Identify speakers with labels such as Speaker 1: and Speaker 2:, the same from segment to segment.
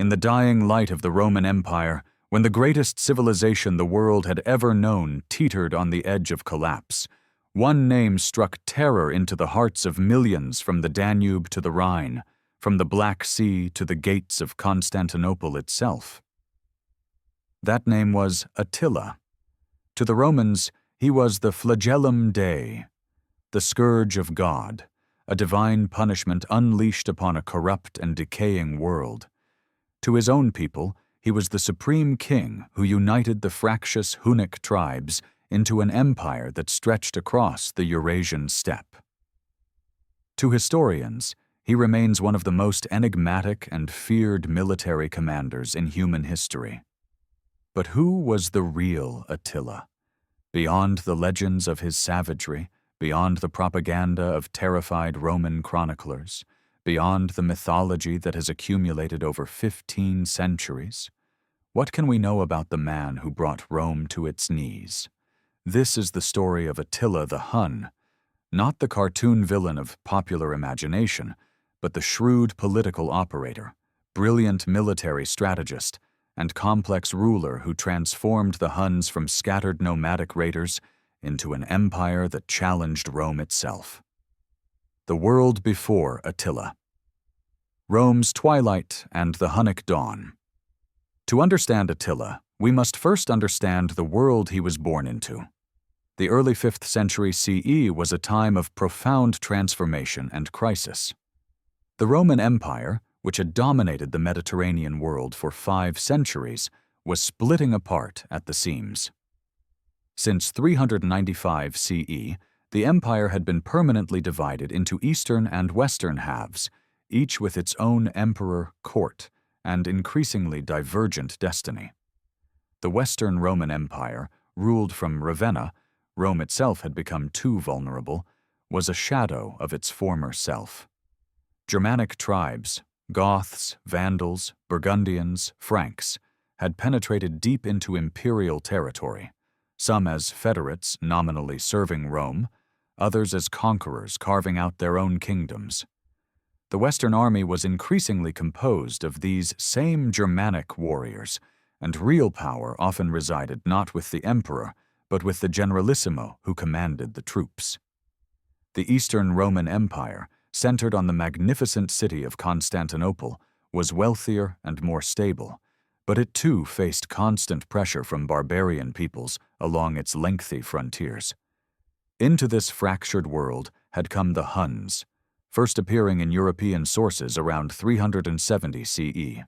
Speaker 1: In the dying light of the Roman Empire, when the greatest civilization the world had ever known teetered on the edge of collapse, one name struck terror into the hearts of millions from the Danube to the Rhine, from the Black Sea to the gates of Constantinople itself. That name was Attila. To the Romans, he was the flagellum Dei, the scourge of God, a divine punishment unleashed upon a corrupt and decaying world. To his own people, he was the supreme king who united the fractious Hunnic tribes into an empire that stretched across the Eurasian steppe. To historians, he remains one of the most enigmatic and feared military commanders in human history. But who was the real Attila? Beyond the legends of his savagery, beyond the propaganda of terrified Roman chroniclers, beyond the mythology that has accumulated over 15 centuries, what can we know about the man who brought Rome to its knees? This is the story of Attila the Hun, not the cartoon villain of popular imagination, but the shrewd political operator, brilliant military strategist, and complex ruler who transformed the Huns from scattered nomadic raiders into an empire that challenged Rome itself. The world before Attila. Rome's twilight and the Hunnic dawn. To understand Attila, we must first understand the world he was born into. The early 5th century CE was a time of profound transformation and crisis. The Roman Empire, which had dominated the Mediterranean world for 5 centuries, was splitting apart at the seams. Since 395 CE, the empire had been permanently divided into eastern and western halves, each with its own emperor, court, and increasingly divergent destiny. The Western Roman Empire, ruled from Ravenna, Rome itself had become too vulnerable, was a shadow of its former self. Germanic tribes, Goths, Vandals, Burgundians, Franks, had penetrated deep into imperial territory, some as federates nominally serving Rome, others as conquerors carving out their own kingdoms. The Western army was increasingly composed of these same Germanic warriors, and real power often resided not with the emperor, but with the generalissimo who commanded the troops. The Eastern Roman Empire, centered on the magnificent city of Constantinople, was wealthier and more stable, but it too faced constant pressure from barbarian peoples along its lengthy frontiers. Into this fractured world had come the Huns, first appearing in European sources around 370 CE.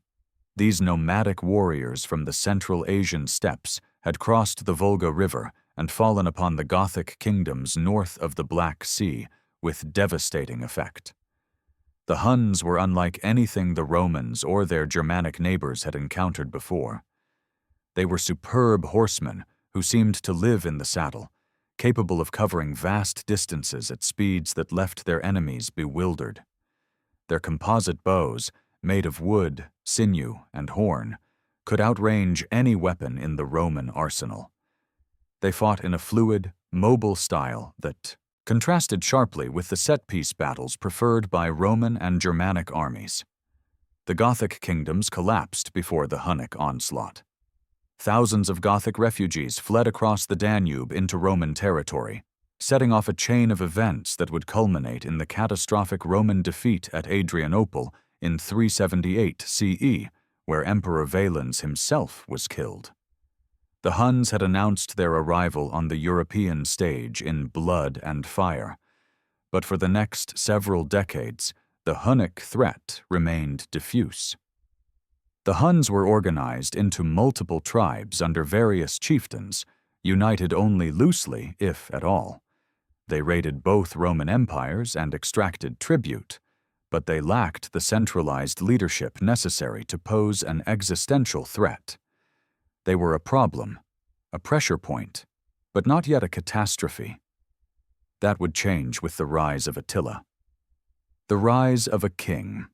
Speaker 1: These nomadic warriors from the Central Asian steppes had crossed the Volga River and fallen upon the Gothic kingdoms north of the Black Sea with devastating effect. The Huns were unlike anything the Romans or their Germanic neighbors had encountered before. They were superb horsemen who seemed to live in the saddle, capable of covering vast distances at speeds that left their enemies bewildered. Their composite bows, made of wood, sinew, and horn, could outrange any weapon in the Roman arsenal. They fought in a fluid, mobile style that contrasted sharply with the set-piece battles preferred by Roman and Germanic armies. The Gothic kingdoms collapsed before the Hunnic onslaught. Thousands of Gothic refugees fled across the Danube into Roman territory, setting off a chain of events that would culminate in the catastrophic Roman defeat at Adrianople in 378 CE, where Emperor Valens himself was killed. The Huns had announced their arrival on the European stage in blood and fire, but for the next several decades, the Hunnic threat remained diffuse. The Huns were organized into multiple tribes under various chieftains, united only loosely, if at all. They raided both Roman empires and extracted tribute, but they lacked the centralized leadership necessary to pose an existential threat. They were a problem, a pressure point, but not yet a catastrophe. That would change with the rise of Attila. The rise of a king.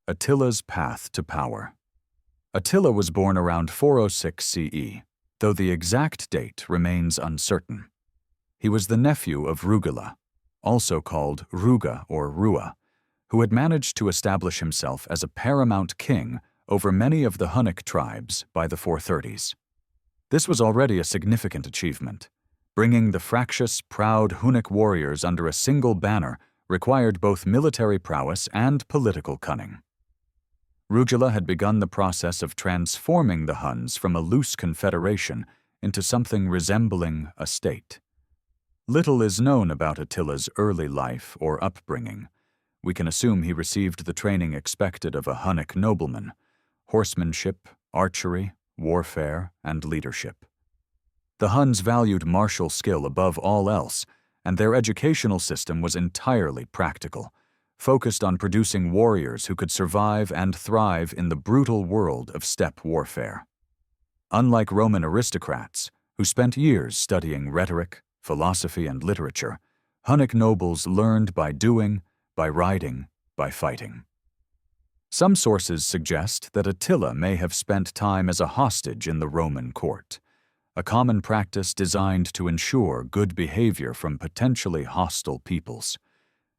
Speaker 1: Attila's path to power. Attila was born around 406 CE, though the exact date remains uncertain. He was the nephew of Rugila, also called Ruga or Rua, who had managed to establish himself as a paramount king over many of the Hunnic tribes by the 430s. This was already a significant achievement. Bringing the fractious, proud Hunnic warriors under a single banner required both military prowess and political cunning. Rugila had begun the process of transforming the Huns from a loose confederation into something resembling a state. Little is known about Attila's early life or upbringing. We can assume he received the training expected of a Hunnic nobleman: horsemanship, archery, warfare, and leadership. The Huns valued martial skill above all else, and their educational system was entirely practical, focused on producing warriors who could survive and thrive in the brutal world of steppe warfare. Unlike Roman aristocrats, who spent years studying rhetoric, philosophy, and literature, Hunnic nobles learned by doing, by riding, by fighting. Some sources suggest that Attila may have spent time as a hostage in the Roman court, a common practice designed to ensure good behavior from potentially hostile peoples.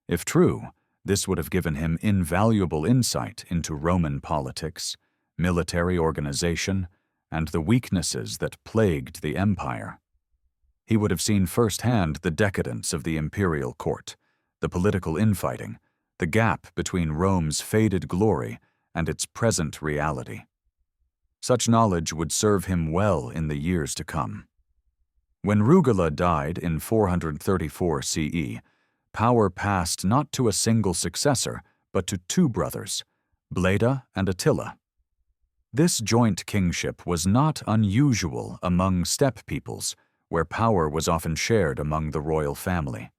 Speaker 1: If true, this would have given him invaluable insight into Roman politics, military organization, and the weaknesses that plagued the empire. He would have seen firsthand the decadence of the imperial court, the political infighting, the gap between Rome's faded glory and its present reality. Such knowledge would serve him well in the years to come. When Rugila died in 434 CE, power passed not to a single successor, but to two brothers, Bleda and Attila. This joint kingship was not unusual among steppe peoples, where power was often shared among the royal family.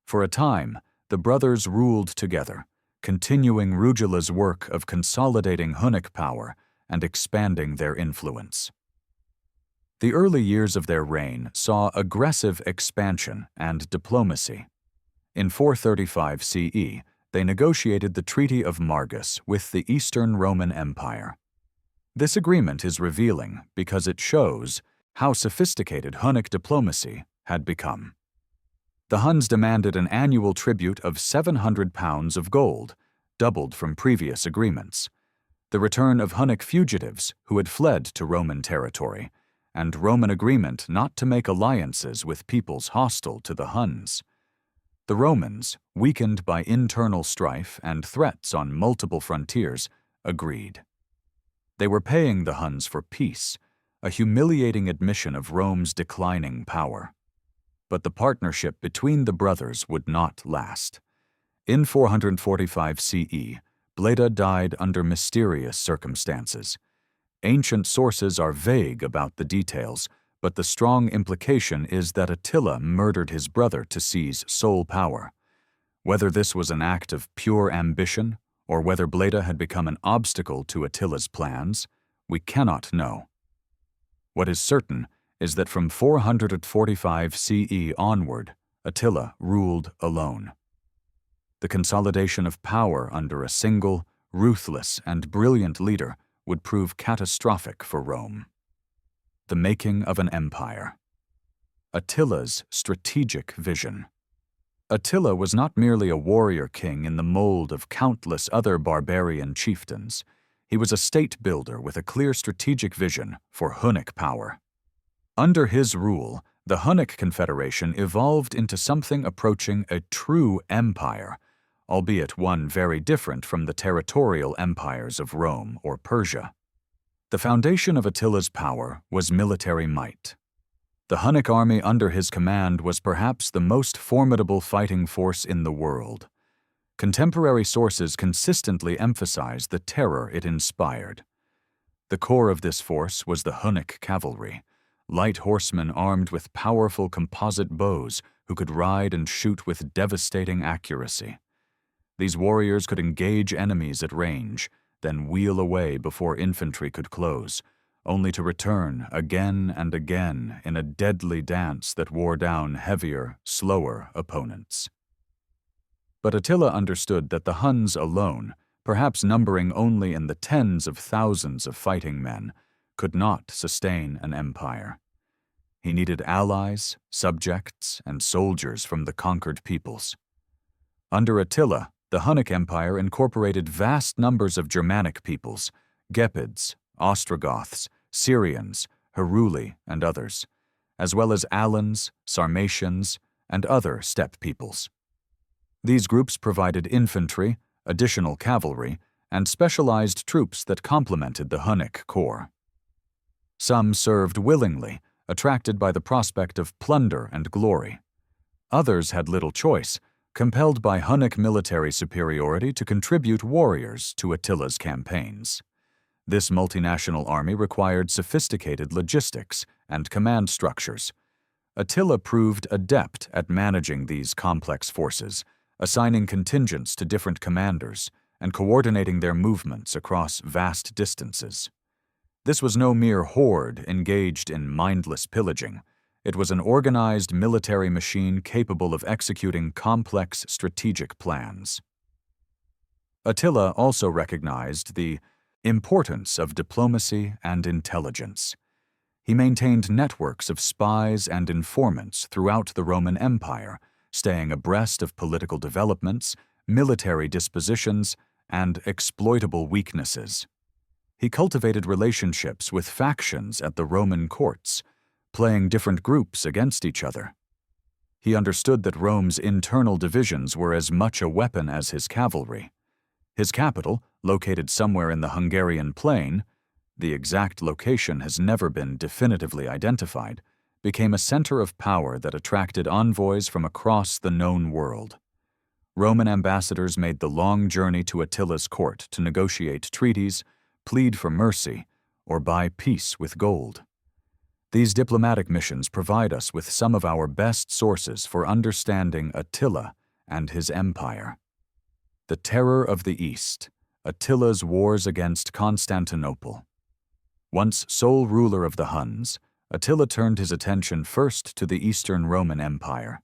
Speaker 1: For a time, the brothers ruled together, continuing Rugila's work of consolidating Hunnic power and expanding their influence. The early years of their reign saw aggressive expansion and diplomacy. In 435 CE, they negotiated the Treaty of Margus with the Eastern Roman Empire. This agreement is revealing because it shows how sophisticated Hunnic diplomacy had become. The Huns demanded an annual tribute of 700 pounds of gold, doubled from previous agreements, the return of Hunnic fugitives who had fled to Roman territory, and Roman agreement not to make alliances with peoples hostile to the Huns. The Romans, weakened by internal strife and threats on multiple frontiers, agreed. They were paying the Huns for peace, a humiliating admission of Rome's declining power. But the partnership between the brothers would not last. In 445 CE, Bleda died under mysterious circumstances. Ancient sources are vague about the details, but the strong implication is that Attila murdered his brother to seize sole power. Whether this was an act of pure ambition, or whether Bleda had become an obstacle to Attila's plans, we cannot know. What is certain is that from 445 CE onward, Attila ruled alone. The consolidation of power under a single, ruthless, and brilliant leader would prove catastrophic for Rome. The making of an empire. Attila's strategic vision. Attila was not merely a warrior king in the mold of countless other barbarian chieftains. He was a state builder with a clear strategic vision for Hunnic power. Under his rule, the Hunnic confederation evolved into something approaching a true empire, albeit one very different from the territorial empires of Rome or Persia. The foundation of Attila's power was military might. The Hunnic army under his command was perhaps the most formidable fighting force in the world. Contemporary sources consistently emphasize the terror it inspired. The core of this force was the Hunnic cavalry, light horsemen armed with powerful composite bows who could ride and shoot with devastating accuracy. These warriors could engage enemies at range, then wheel away before infantry could close, only to return again and again in a deadly dance that wore down heavier, slower opponents. But Attila understood that the Huns alone, perhaps numbering only in the tens of thousands of fighting men, could not sustain an empire. He needed allies, subjects, and soldiers from the conquered peoples. Under Attila, the Hunnic Empire incorporated vast numbers of Germanic peoples, Gepids, Ostrogoths, Syrians, Heruli, and others, as well as Alans, Sarmatians, and other steppe peoples. These groups provided infantry, additional cavalry, and specialized troops that complemented the Hunnic corps. Some served willingly, attracted by the prospect of plunder and glory. Others had little choice, compelled by Hunnic military superiority to contribute warriors to Attila's campaigns. This multinational army required sophisticated logistics and command structures. Attila proved adept at managing these complex forces, assigning contingents to different commanders and coordinating their movements across vast distances. This was no mere horde engaged in mindless pillaging. It was an organized military machine capable of executing complex strategic plans. Attila also recognized the importance of diplomacy and intelligence. He maintained networks of spies and informants throughout the Roman Empire, staying abreast of political developments, military dispositions, and exploitable weaknesses. He cultivated relationships with factions at the Roman courts, playing different groups against each other. He understood that Rome's internal divisions were as much a weapon as his cavalry. His capital, located somewhere in the Hungarian plain, the exact location has never been definitively identified, became a center of power that attracted envoys from across the known world. Roman ambassadors made the long journey to Attila's court to negotiate treaties, plead for mercy, or buy peace with gold. These diplomatic missions provide us with some of our best sources for understanding Attila and his empire. The Terror of the East, Attila's wars against Constantinople. Once sole ruler of the Huns, Attila turned his attention first to the Eastern Roman Empire.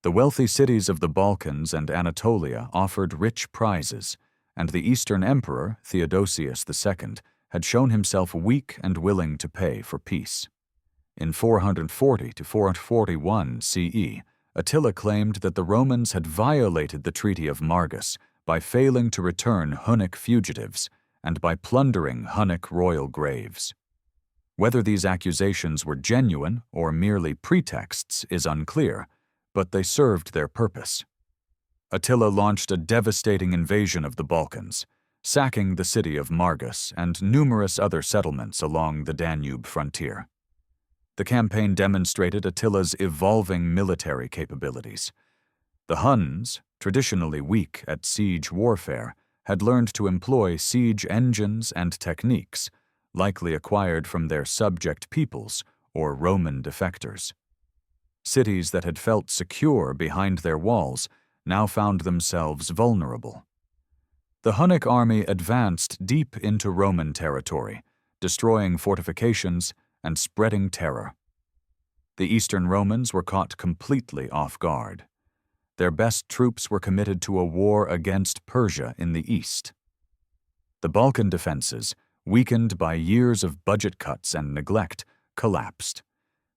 Speaker 1: The wealthy cities of the Balkans and Anatolia offered rich prizes, and the Eastern Emperor, Theodosius II, had shown himself weak and willing to pay for peace. In 440 to 441 CE, Attila claimed that the Romans had violated the Treaty of Margus by failing to return Hunnic fugitives and by plundering Hunnic royal graves. Whether these accusations were genuine or merely pretexts is unclear, but they served their purpose. Attila launched a devastating invasion of the Balkans, sacking the city of Margus and numerous other settlements along the Danube frontier. The campaign demonstrated Attila's evolving military capabilities. The Huns, traditionally weak at siege warfare, had learned to employ siege engines and techniques, likely acquired from their subject peoples or Roman defectors. Cities that had felt secure behind their walls now found themselves vulnerable. The Hunnic army advanced deep into Roman territory, destroying fortifications and spreading terror. The Eastern Romans were caught completely off guard. Their best troops were committed to a war against Persia in the east. The Balkan defenses, weakened by years of budget cuts and neglect, collapsed.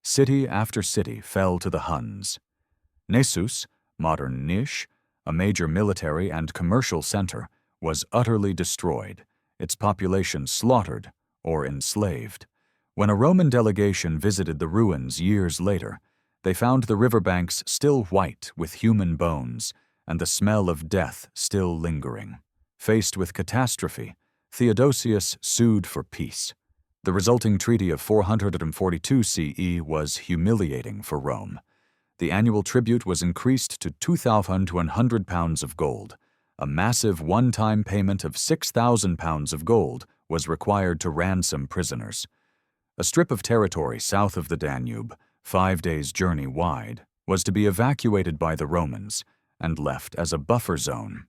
Speaker 1: City after city fell to the Huns. Nessus, modern Niš, a major military and commercial center, was utterly destroyed, its population slaughtered or enslaved. When a Roman delegation visited the ruins years later, they found the riverbanks still white with human bones and the smell of death still lingering. Faced with catastrophe, Theodosius sued for peace. The resulting treaty of 442 CE was humiliating for Rome. The annual tribute was increased to 2,100 pounds of gold. A massive one-time payment of 6,000 pounds of gold was required to ransom prisoners. A strip of territory south of the Danube, 5 days' journey wide, was to be evacuated by the Romans and left as a buffer zone.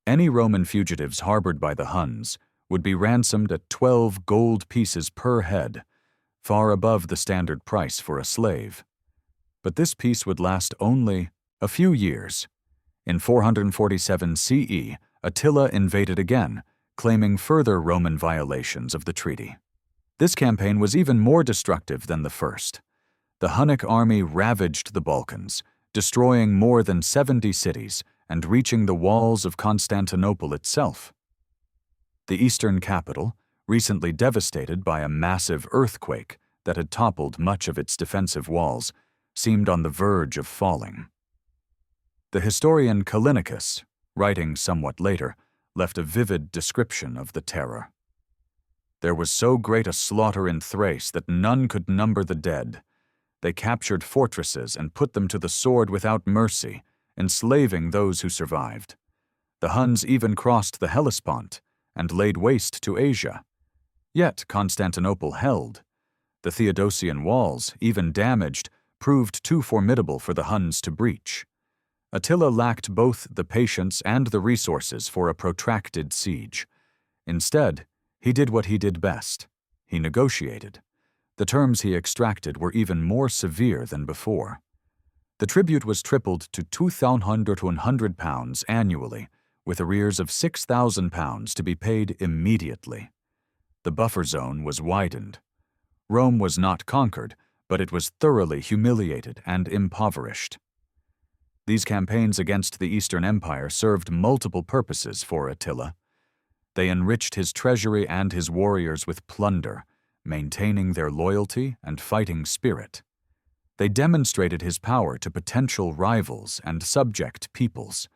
Speaker 1: Any Roman fugitives harbored by the Huns would be ransomed at 12 gold pieces per head, far above the standard price for a slave. But this peace would last only a few years. In 447 CE, Attila invaded again, claiming further Roman violations of the treaty. This campaign was even more destructive than the first. The Hunnic army ravaged the Balkans, destroying more than 70 cities and reaching the walls of Constantinople itself. The eastern capital, recently devastated by a massive earthquake that had toppled much of its defensive walls, seemed on the verge of falling. The historian Callinicus, writing somewhat later, left a vivid description of the terror. There was so great a slaughter in Thrace that none could number the dead. They captured fortresses and put them to the sword without mercy, enslaving those who survived. The Huns even crossed the Hellespont and laid waste to Asia. Yet Constantinople held. The Theodosian walls, even damaged, proved too formidable for the Huns to breach. Attila lacked both the patience and the resources for a protracted siege. Instead, he did what he did best. He negotiated. The terms he extracted were even more severe than before. The tribute was tripled to £2,100 annually, with arrears of £6,000 to be paid immediately. The buffer zone was widened. Rome was not conquered, but it was thoroughly humiliated and impoverished. These campaigns against the Eastern Empire served multiple purposes for Attila. They enriched his treasury and his warriors with plunder, maintaining their loyalty and fighting spirit. They demonstrated his power to potential rivals and subject peoples,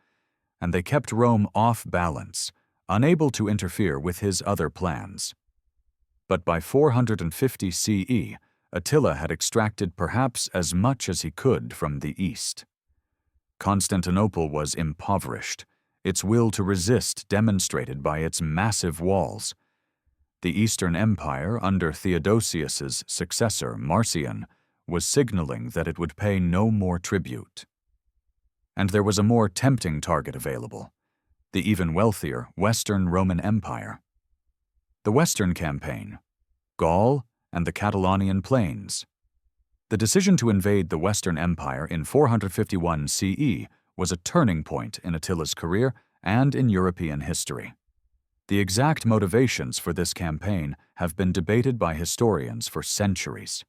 Speaker 1: and they kept Rome off balance, unable to interfere with his other plans. But by 450 CE, Attila had extracted perhaps as much as he could from the east. Constantinople was impoverished, its will to resist demonstrated by its massive walls. The Eastern Empire, under Theodosius's successor, Marcian, was signaling that it would pay no more tribute. And there was a more tempting target available, the even wealthier Western Roman Empire. The Western Campaign, Gaul, and the Catalonian Plains. The decision to invade the Western Empire in 451 CE was a turning point in Attila's career and in European history. The exact motivations for this campaign have been debated by historians for centuries.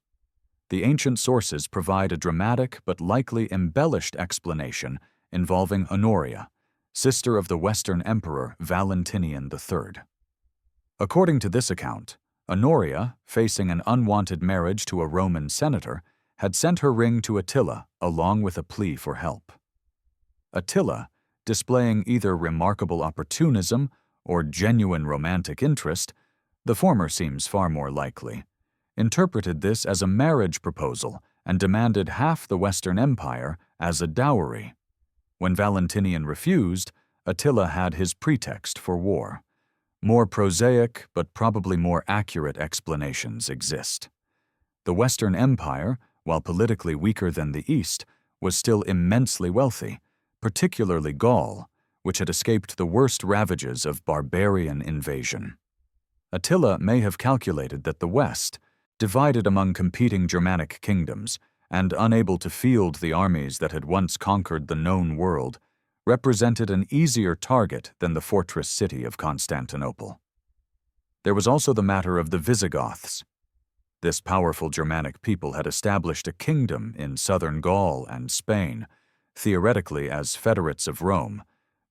Speaker 1: The ancient sources provide a dramatic but likely embellished explanation involving Honoria, sister of the Western Emperor Valentinian III. According to this account, Honoria, facing an unwanted marriage to a Roman senator, had sent her ring to Attila along with a plea for help. Attila, displaying either remarkable opportunism or genuine romantic interest, the former seems far more likely, interpreted this as a marriage proposal and demanded half the Western Empire as a dowry. When Valentinian refused, Attila had his pretext for war. More prosaic but probably more accurate explanations exist. The Western Empire, while politically weaker than the East, was still immensely wealthy, particularly Gaul, which had escaped the worst ravages of barbarian invasion. Attila may have calculated that the West, divided among competing Germanic kingdoms and unable to field the armies that had once conquered the known world, represented an easier target than the fortress city of Constantinople. There was also the matter of the Visigoths. This powerful Germanic people had established a kingdom in southern Gaul and Spain, theoretically as federates of Rome,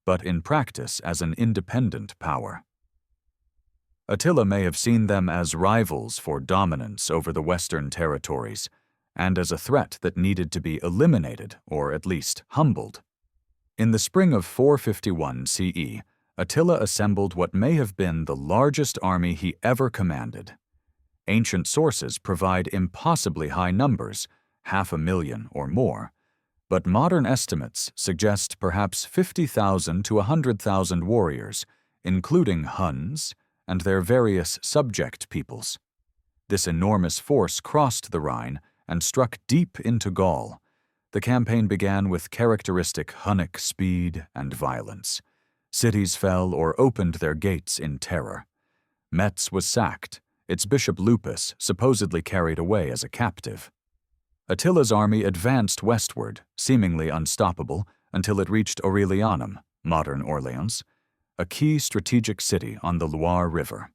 Speaker 1: but in practice as an independent power. Attila may have seen them as rivals for dominance over the western territories, and as a threat that needed to be eliminated or at least humbled. In the spring of 451 CE, Attila assembled what may have been the largest army he ever commanded. Ancient sources provide impossibly high numbers, 500,000 or more, but modern estimates suggest perhaps 50,000 to 100,000 warriors, including Huns and their various subject peoples. This enormous force crossed the Rhine and struck deep into Gaul. The campaign began with characteristic Hunnic speed and violence. Cities fell or opened their gates in terror. Metz was sacked, its bishop Lupus supposedly carried away as a captive. Attila's army advanced westward, seemingly unstoppable, until it reached Aurelianum, modern Orleans, a key strategic city on the Loire River.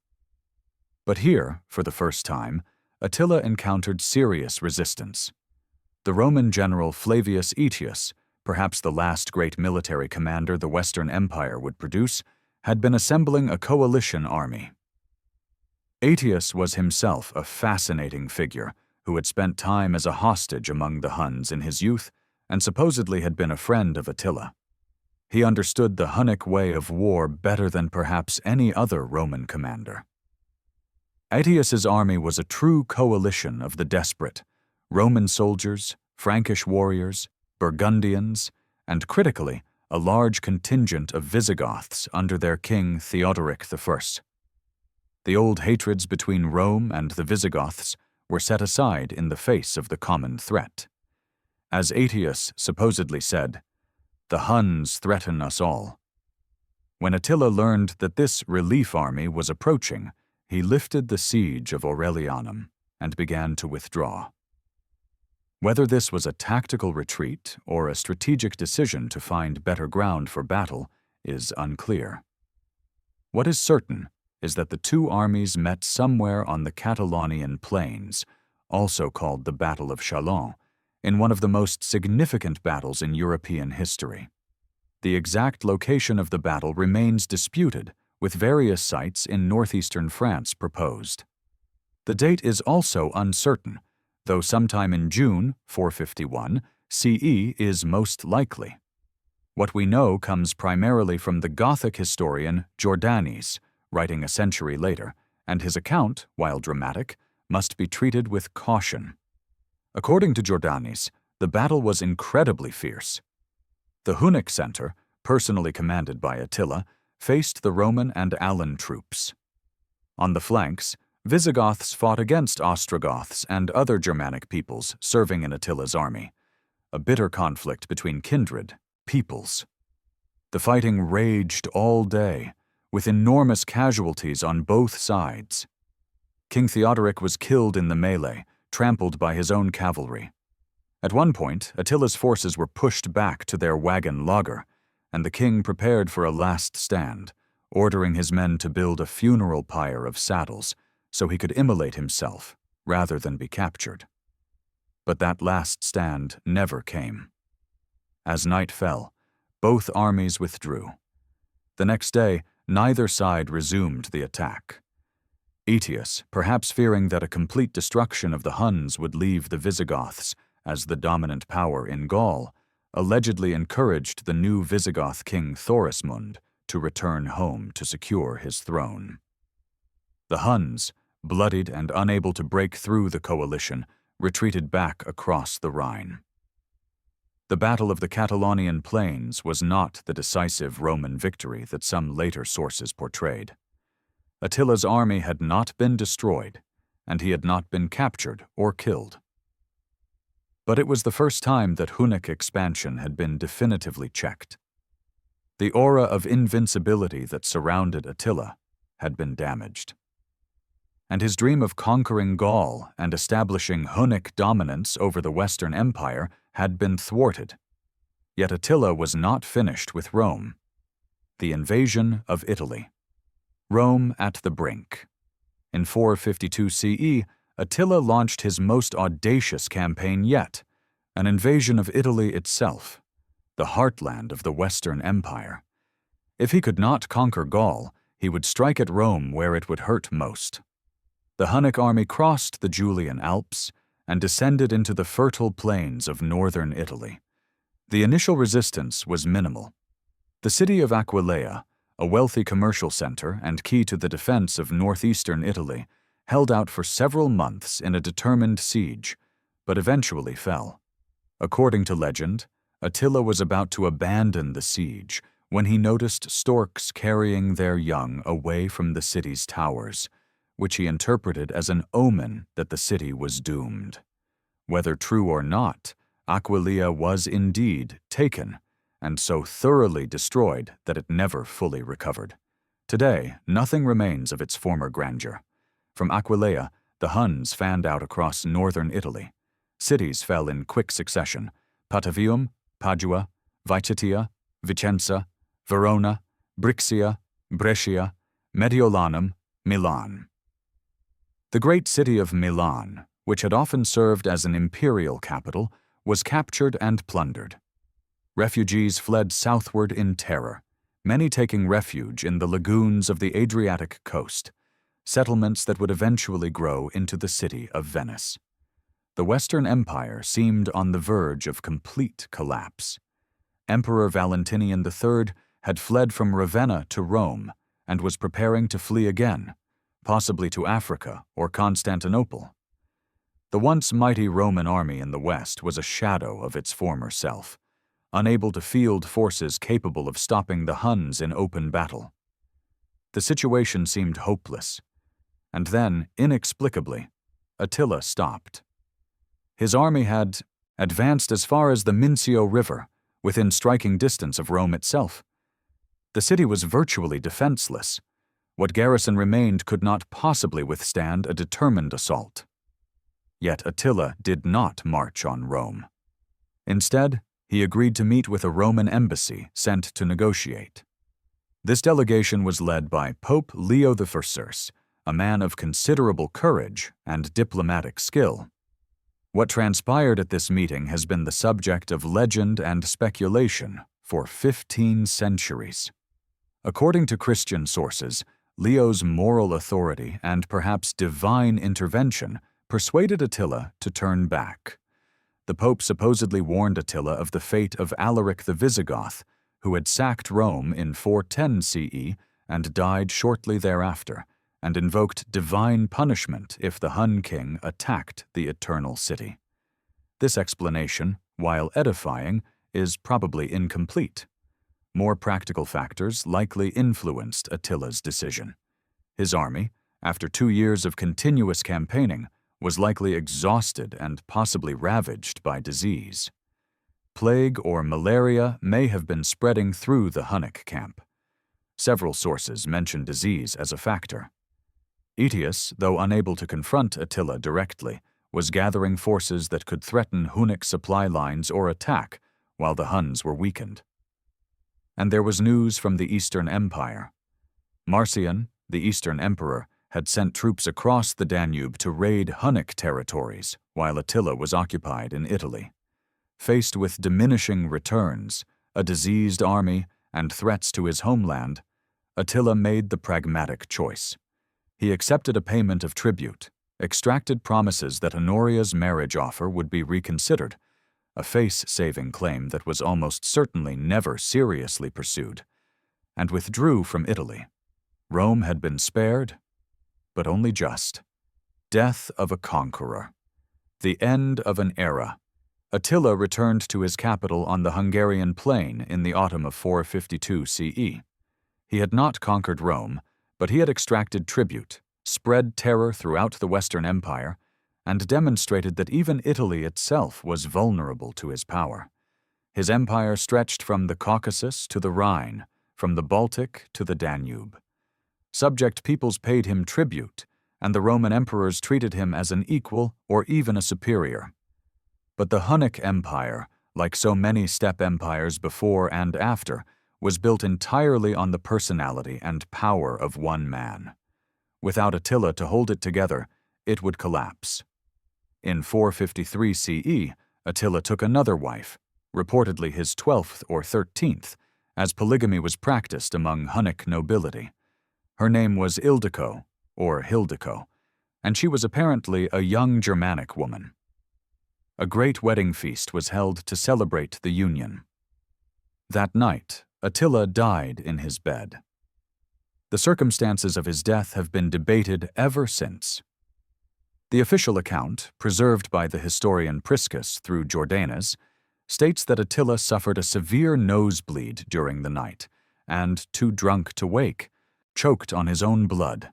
Speaker 1: But here, for the first time, Attila encountered serious resistance. The Roman general Flavius Aetius, perhaps the last great military commander the Western Empire would produce, had been assembling a coalition army. Aetius was himself a fascinating figure who had spent time as a hostage among the Huns in his youth and supposedly had been a friend of Attila. He understood the Hunnic way of war better than perhaps any other Roman commander. Aetius's army was a true coalition of the desperate: Roman soldiers, Frankish warriors, Burgundians, and critically, a large contingent of Visigoths under their king Theodoric I. The old hatreds between Rome and the Visigoths were set aside in the face of the common threat. As Aetius supposedly said, "The Huns threaten us all." When Attila learned that this relief army was approaching, he lifted the siege of Aurelianum and began to withdraw. Whether this was a tactical retreat or a strategic decision to find better ground for battle is unclear. What is certain is that the two armies met somewhere on the Catalonian plains, also called the Battle of Chalons, in one of the most significant battles in European history. The exact location of the battle remains disputed, with various sites in northeastern France proposed. The date is also uncertain, though sometime in June 451 CE is most likely. What we know comes primarily from the Gothic historian Jordanes, writing a century later, and his account, while dramatic, must be treated with caution. According to Jordanes, the battle was incredibly fierce. The Hunnic center, personally commanded by Attila, faced the Roman and Alan troops. On the flanks, Visigoths fought against Ostrogoths and other Germanic peoples serving in Attila's army, a bitter conflict between kindred peoples. The fighting raged all day, with enormous casualties on both sides. King Theodoric was killed in the melee, trampled by his own cavalry. At one point, Attila's forces were pushed back to their wagon laager, and the king prepared for a last stand, ordering his men to build a funeral pyre of saddles so he could immolate himself rather than be captured. But that last stand never came. As night fell, both armies withdrew. The next day, neither side resumed the attack. Aetius, perhaps fearing that a complete destruction of the Huns would leave the Visigoths as the dominant power in Gaul, allegedly encouraged the new Visigoth king Thorismund to return home to secure his throne. The Huns, bloodied and unable to break through the coalition, retreated back across the Rhine. The Battle of the Catalonian Plains was not the decisive Roman victory that some later sources portrayed. Attila's army had not been destroyed, and he had not been captured or killed. But it was the first time that Hunnic expansion had been definitively checked. The aura of invincibility that surrounded Attila had been damaged. And his dream of conquering Gaul and establishing Hunnic dominance over the Western Empire had been thwarted. Yet Attila was not finished with Rome. The invasion of Italy. Rome at the brink. In 452 CE, Attila launched his most audacious campaign yet, an invasion of Italy itself, the heartland of the Western Empire. If he could not conquer Gaul, he would strike at Rome where it would hurt most. The Hunnic army crossed the Julian Alps and descended into the fertile plains of northern Italy. The initial resistance was minimal. The city of Aquileia, a wealthy commercial center and key to the defense of northeastern Italy, held out for several months in a determined siege, but eventually fell. According to legend, Attila was about to abandon the siege when he noticed storks carrying their young away from the city's towers, which he interpreted as an omen that the city was doomed. Whether true or not, Aquileia was indeed taken, and so thoroughly destroyed that it never fully recovered. Today, nothing remains of its former grandeur. From Aquileia, the Huns fanned out across northern Italy. Cities fell in quick succession: Patavium, Padua, Vaechatia, Vicenza, Verona, Brixia, Brescia, Mediolanum, Milan. The great city of Milan, which had often served as an imperial capital, was captured and plundered. Refugees fled southward in terror, many taking refuge in the lagoons of the Adriatic coast, settlements that would eventually grow into the city of Venice. The Western Empire seemed on the verge of complete collapse. Emperor Valentinian III had fled from Ravenna to Rome and was preparing to flee again, possibly to Africa or Constantinople. The once mighty Roman army in the West was a shadow of its former self, unable to field forces capable of stopping the Huns in open battle. The situation seemed hopeless, and then, inexplicably, Attila stopped. His army had advanced as far as the Mincio River, within striking distance of Rome itself. The city was virtually defenseless. What garrison remained could not possibly withstand a determined assault. Yet Attila did not march on Rome. Instead, he agreed to meet with a Roman embassy sent to negotiate. This delegation was led by Pope Leo I, a man of considerable courage and diplomatic skill. What transpired at this meeting has been the subject of legend and speculation for 15 centuries. According to Christian sources, Leo's moral authority and perhaps divine intervention persuaded Attila to turn back. The Pope supposedly warned Attila of the fate of Alaric the Visigoth, who had sacked Rome in 410 CE and died shortly thereafter, and invoked divine punishment if the Hun king attacked the Eternal City. This explanation, while edifying, is probably incomplete. More practical factors likely influenced Attila's decision. His army, after 2 years of continuous campaigning, was likely exhausted and possibly ravaged by disease. Plague or malaria may have been spreading through the Hunnic camp. Several sources mention disease as a factor. Aetius, though unable to confront Attila directly, was gathering forces that could threaten Hunnic supply lines or attack while the Huns were weakened. And there was news from the Eastern Empire. Marcian, the Eastern Emperor, had sent troops across the Danube to raid Hunnic territories while Attila was occupied in Italy. Faced with diminishing returns, a diseased army, and threats to his homeland, Attila made the pragmatic choice. He accepted a payment of tribute, extracted promises that Honoria's marriage offer would be reconsidered, a face-saving claim that was almost certainly never seriously pursued, and withdrew from Italy. Rome had been spared, but only just. Death of a conqueror. The end of an era. Attila returned to his capital on the Hungarian plain in the autumn of 452 CE. He had not conquered Rome, but he had extracted tribute, spread terror throughout the Western Empire, and demonstrated that even Italy itself was vulnerable to his power. His empire stretched from the Caucasus to the Rhine, from the Baltic to the Danube. Subject peoples paid him tribute, and the Roman emperors treated him as an equal or even a superior. But the Hunnic Empire, like so many steppe empires before and after, was built entirely on the personality and power of one man. Without Attila to hold it together, it would collapse. In 453 CE, Attila took another wife, reportedly his 12th or 13th, as polygamy was practiced among Hunnic nobility. Her name was Ildiko, or Hildiko, and she was apparently a young Germanic woman. A great wedding feast was held to celebrate the union. That night, Attila died in his bed. The circumstances of his death have been debated ever since. The official account, preserved by the historian Priscus through Jordanes, states that Attila suffered a severe nosebleed during the night and, too drunk to wake, choked on his own blood.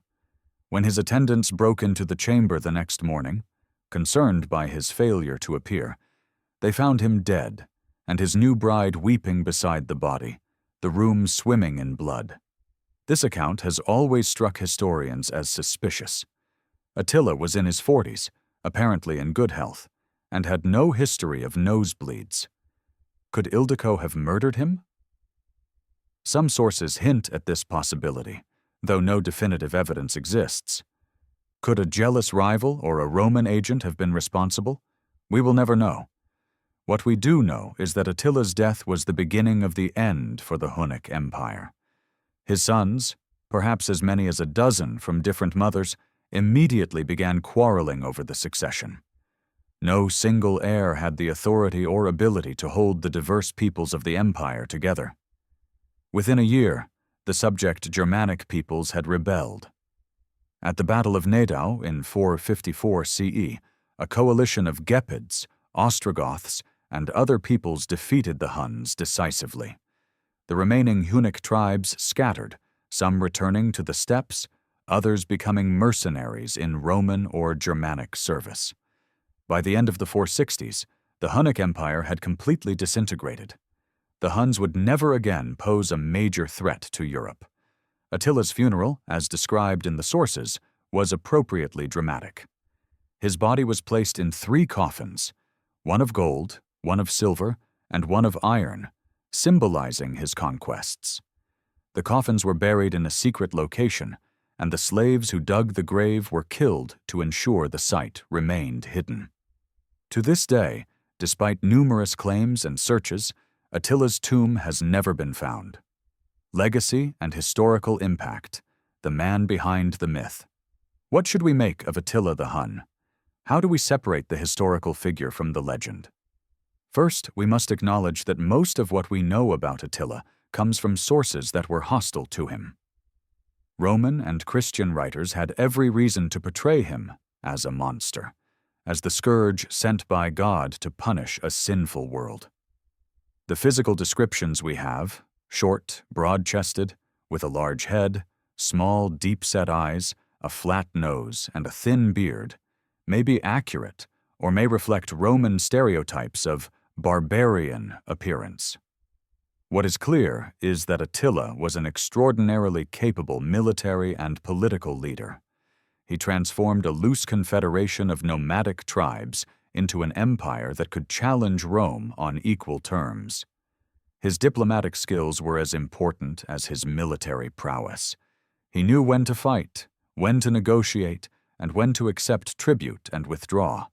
Speaker 1: When his attendants broke into the chamber the next morning, concerned by his failure to appear, they found him dead, and his new bride weeping beside the body, the room swimming in blood. This account has always struck historians as suspicious. Attila was in his 40s, apparently in good health, and had no history of nosebleeds. Could Ildiko have murdered him? Some sources hint at this possibility, though no definitive evidence exists. Could a jealous rival or a Roman agent have been responsible? We will never know. What we do know is that Attila's death was the beginning of the end for the Hunnic Empire. His sons, perhaps as many as a dozen from different mothers, immediately began quarreling over the succession. No single heir had the authority or ability to hold the diverse peoples of the empire together. Within a year, the subject Germanic peoples had rebelled. At the Battle of Nedau in 454 CE, a coalition of Gepids, Ostrogoths, and other peoples defeated the Huns decisively. The remaining Hunnic tribes scattered, some returning to the steppes, others becoming mercenaries in Roman or Germanic service. By the end of the 460s, the Hunnic Empire had completely disintegrated. The Huns would never again pose a major threat to Europe. Attila's funeral, as described in the sources, was appropriately dramatic. His body was placed in 3 coffins, one of gold, one of silver, and one of iron, symbolizing his conquests. The coffins were buried in a secret location, and the slaves who dug the grave were killed to ensure the site remained hidden. To this day, despite numerous claims and searches, Attila's tomb has never been found. Legacy and historical impact, the man behind the myth. What should we make of Attila the Hun? How do we separate the historical figure from the legend? First, we must acknowledge that most of what we know about Attila comes from sources that were hostile to him. Roman and Christian writers had every reason to portray him as a monster, as the scourge sent by God to punish a sinful world. The physical descriptions we have, short, broad-chested, with a large head, small, deep-set eyes, a flat nose, and a thin beard, may be accurate or may reflect Roman stereotypes of barbarian appearance. What is clear is that Attila was an extraordinarily capable military and political leader. He transformed a loose confederation of nomadic tribes into an empire that could challenge Rome on equal terms. His diplomatic skills were as important as his military prowess. He knew when to fight, when to negotiate, and when to accept tribute and withdraw.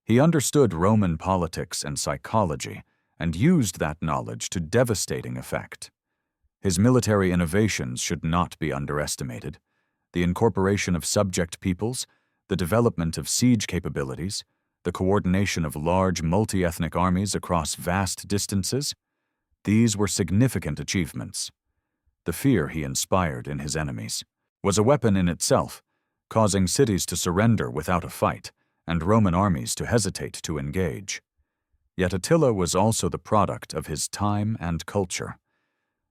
Speaker 1: He understood Roman politics and psychology and used that knowledge to devastating effect. His military innovations should not be underestimated. The incorporation of subject peoples, the development of siege capabilities, the coordination of large multi-ethnic armies across vast distances, these were significant achievements. The fear he inspired in his enemies was a weapon in itself, causing cities to surrender without a fight and Roman armies to hesitate to engage. Yet Attila was also the product of his time and culture.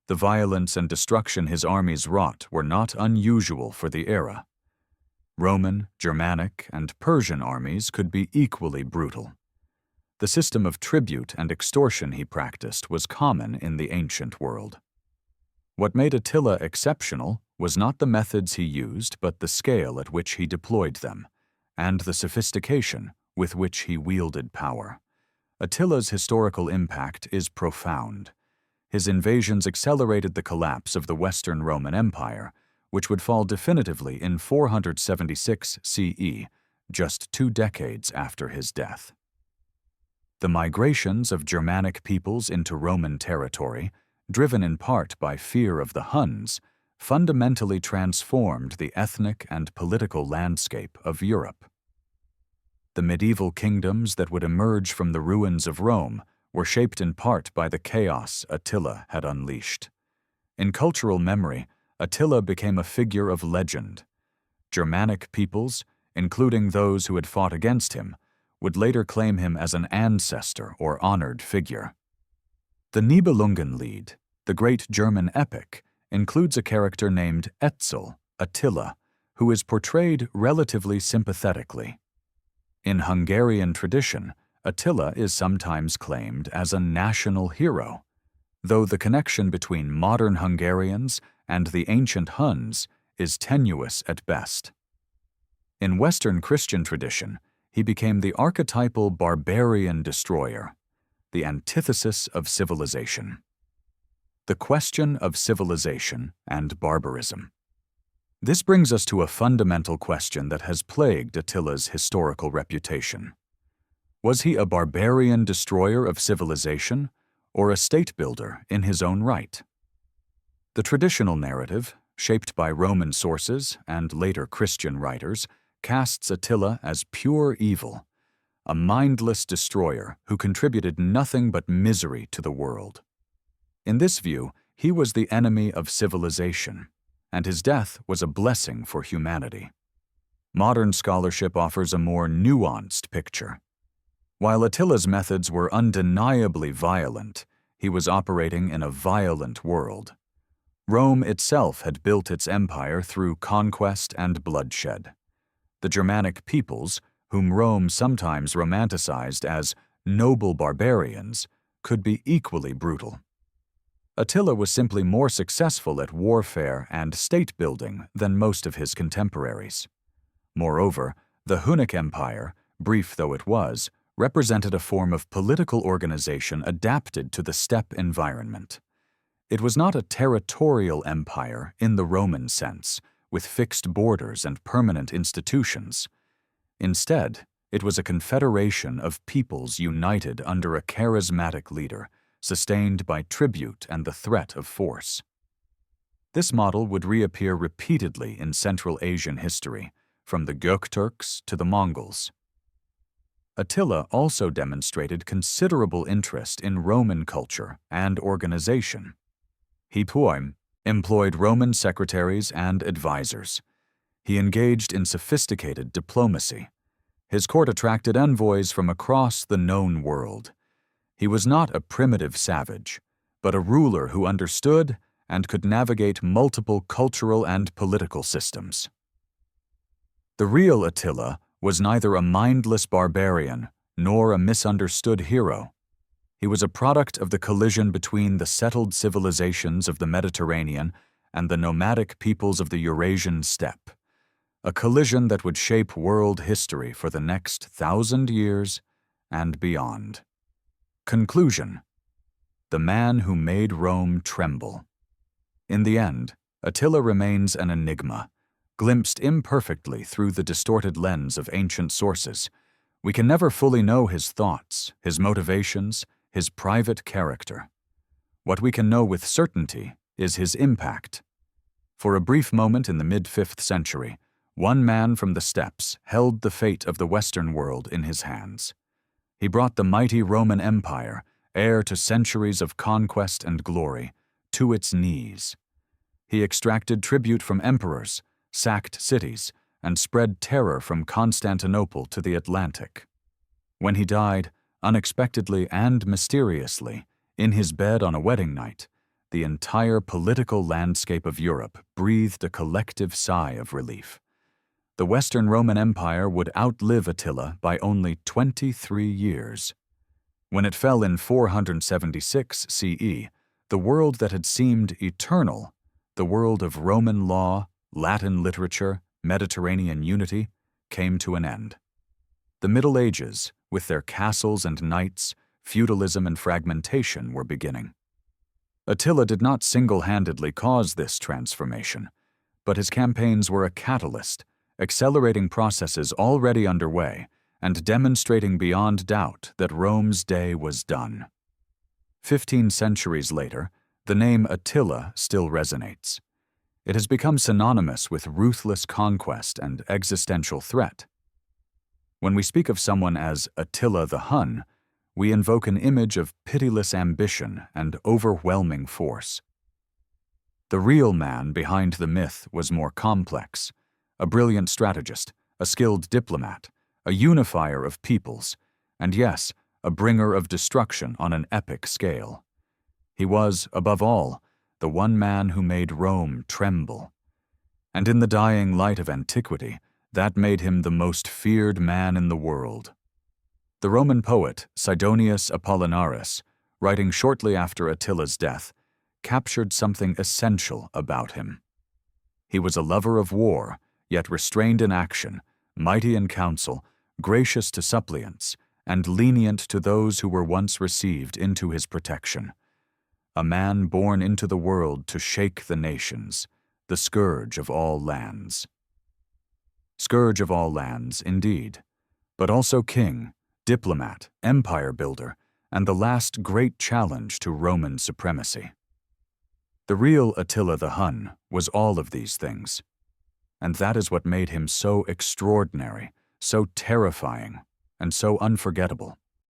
Speaker 1: The violence and destruction his armies wrought were not unusual for the era. Roman, Germanic, and Persian armies could be equally brutal. The system of tribute and extortion he practiced was common in the ancient world. What made Attila exceptional was not the methods he used, but the scale at which he deployed them, and the sophistication with which he wielded power. Attila's historical impact is profound. His invasions accelerated the collapse of the Western Roman Empire, which would fall definitively in 476 CE, just 2 decades after his death. The migrations of Germanic peoples into Roman territory, driven in part by fear of the Huns, fundamentally transformed the ethnic and political landscape of Europe. The medieval kingdoms that would emerge from the ruins of Rome were shaped in part by the chaos Attila had unleashed. In cultural memory, Attila became a figure of legend. Germanic peoples, including those who had fought against him, would later claim him as an ancestor or honored figure. The Nibelungenlied, the great German epic, includes a character named Etzel, Attila, who is portrayed relatively sympathetically. In Hungarian tradition, Attila is sometimes claimed as a national hero, though the connection between modern Hungarians and the ancient Huns is tenuous at best. In Western Christian tradition, he became the archetypal barbarian destroyer, the antithesis of civilization. The question of civilization and barbarism. This brings us to a fundamental question that has plagued Attila's historical reputation. Was he a barbarian destroyer of civilization or a state builder in his own right? The traditional narrative, shaped by Roman sources and later Christian writers, casts Attila as pure evil, a mindless destroyer who contributed nothing but misery to the world. In this view, he was the enemy of civilization, and his death was a blessing for humanity. Modern scholarship offers a more nuanced picture. While Attila's methods were undeniably violent, he was operating in a violent world. Rome itself had built its empire through conquest and bloodshed. The Germanic peoples, whom Rome sometimes romanticized as noble barbarians, could be equally brutal. Attila was simply more successful at warfare and state-building than most of his contemporaries. Moreover, the Hunnic Empire, brief though it was, represented a form of political organization adapted to the steppe environment. It was not a territorial empire in the Roman sense, with fixed borders and permanent institutions. Instead, it was a confederation of peoples united under a charismatic leader, sustained by tribute and the threat of force. This model would reappear repeatedly in Central Asian history, from the Gökturks to the Mongols. Attila also demonstrated considerable interest in Roman culture and organization. He employed Roman secretaries and advisors. He engaged in sophisticated diplomacy. His court attracted envoys from across the known world. He was not a primitive savage, but a ruler who understood and could navigate multiple cultural and political systems. The real Attila was neither a mindless barbarian nor a misunderstood hero. He was a product of the collision between the settled civilizations of the Mediterranean and the nomadic peoples of the Eurasian steppe, a collision that would shape world history for the next 1,000 years and beyond. Conclusion: the man who made Rome tremble. In the end, Attila remains an enigma, glimpsed imperfectly through the distorted lens of ancient sources. We can never fully know his thoughts, his motivations, his private character. What we can know with certainty is his impact. For a brief moment in the mid-5th century, one man from the steppes held the fate of the Western world in his hands. He brought the mighty Roman Empire, heir to centuries of conquest and glory, to its knees. He extracted tribute from emperors, sacked cities, and spread terror from Constantinople to the Atlantic. When he died, unexpectedly and mysteriously, in his bed on a wedding night, the entire political landscape of Europe breathed a collective sigh of relief. The Western Roman Empire would outlive Attila by only 23 years. When it fell in 476 CE, the world that had seemed eternal, the world of Roman law, Latin literature, Mediterranean unity, came to an end. The Middle Ages, with their castles and knights, feudalism and fragmentation, were beginning. Attila did not single-handedly cause this transformation, but his campaigns were a catalyst, accelerating processes already underway and demonstrating beyond doubt that Rome's day was done. 15 centuries later, the name Attila still resonates. It has become synonymous with ruthless conquest and existential threat. When we speak of someone as Attila the Hun, we invoke an image of pitiless ambition and overwhelming force. The real man behind the myth was more complex, a brilliant strategist, a skilled diplomat, a unifier of peoples, and yes, a bringer of destruction on an epic scale. He was, above all, the one man who made Rome tremble. And in the dying light of antiquity, that made him the most feared man in the world. The Roman poet Sidonius Apollinaris, writing shortly after Attila's death, captured something essential about him. He was a lover of war, yet restrained in action, mighty in counsel, gracious to suppliants, and lenient to those who were once received into his protection. A man born into the world to shake the nations, the scourge of all lands. Scourge of all lands, indeed, but also king, diplomat, empire builder, and the last great challenge to Roman supremacy. The real Attila the Hun was all of these things. And that is what made him so extraordinary, so terrifying, and so unforgettable.